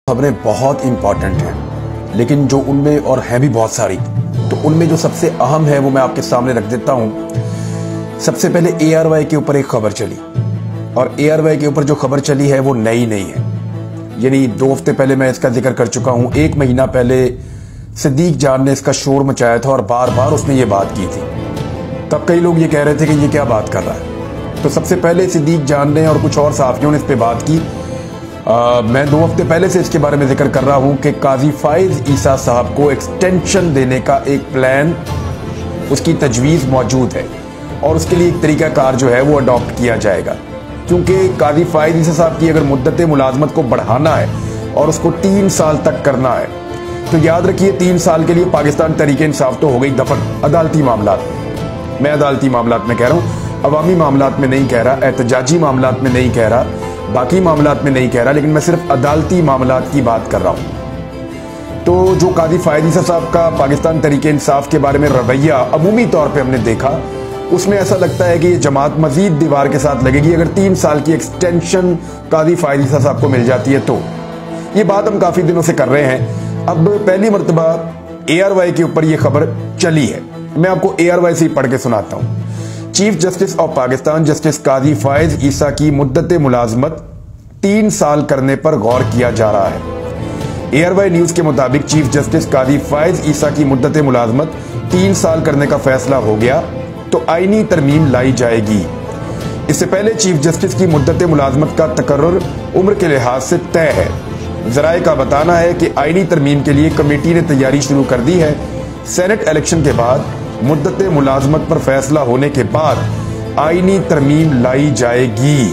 خبریں بہت امپورٹنٹ ہیں، لیکن جو ان میں اور ہیں بھی بہت ساری، تو ان میں جو سب سے اہم ہے وہ میں آپ کے سامنے رکھ دیتا ہوں۔ سب سے پہلے اے آر وائی کے اوپر ایک خبر چلی، اور اے آر وائی کے اوپر جو خبر چلی ہے وہ نئی نہیں ہے، یعنی 2 ہفتے پہلے میں اس کا ذکر کر چکا ہوں۔ 1 مہینہ پہلے صدیق جان نے اس کا شور مچایا تھا اور بار بار اس نے یہ بات کی تھی۔ تب کئی لوگ یہ کہہ رہے تھے کہ یہ کیا بات کر رہا ہے، تو سب سے پہلے صدیق جان نے اور کچھ اور صحافیوں نے اس پہ بات کی۔ میں 2 ہفتے پہلے سے اس کے بارے میں ذکر کر رہا ہوں کہ قاضی فائز عیسیٰ صاحب کو ایکسٹینشن دینے کا ایک پلان، اس کی تجویز موجود ہے، اور اس کے لیے ایک طریقہ کار جو ہے وہ اڈاپٹ کیا جائے گا، کیونکہ قاضی فائز عیسیٰ صاحب کی اگر مدت ملازمت کو بڑھانا ہے اور اس کو 3 سال تک کرنا ہے، تو یاد رکھیے 3 سال کے لیے پاکستان تحریک انصاف تو ہو گئی دفن عدالتی معاملات میں عدالتی معاملات میں کہہ رہا ہوں، عوامی معاملات میں نہیں کہہ رہا، احتجاجی معاملات میں نہیں کہہ رہا، باقی معاملات میں نہیں کہہ رہا، لیکن میں صرف عدالتی معاملات کی بات کر رہا ہوں۔ تو جو قاضی فائز عیسیٰ صاحب کا پاکستان تحریک انصاف کے بارے میں رویہ عمومی طور پہ ہم نے دیکھا، اس میں ایسا لگتا ہے کہ یہ جماعت مزید دیوار کے ساتھ لگے گی اگر 3 سال کی ایکسٹینشن قاضی فائز عیسیٰ صاحب کو مل جاتی ہے۔ تو یہ بات ہم کافی دنوں سے کر رہے ہیں، اب پہلی مرتبہ اے آر وائی کے اوپر یہ خبر چلی ہے۔ میں آپ کو اے آر وائی سے ہی پڑھ کے سناتا ہوں۔ Chief justice of Pakistan justice قاضی فائز عیسیٰ کی مدت ملازمت 3 سال کرنے پر غور کیا جا رہا ہے۔ اے آر وائی نیوز کے مطابق چیف جسٹس قاضی فائز عیسیٰ کی مدت ملازمت 3 سال کرنے کا فیصلہ ہو گیا تو آئینی ترمیم لائی جائے گی۔ اس سے پہلے چیف جسٹس کی مدت ملازمت کا تقرر عمر کے لحاظ سے طے ہے۔ ذرائع کا بتانا ہے کہ آئینی ترمیم کے لیے کمیٹی نے تیاری شروع کر دی ہے۔ سینٹ الیکشن کے بعد مدت ملازمت پر فیصلہ ہونے کے بعد آئینی ترمیم لائی جائے گی۔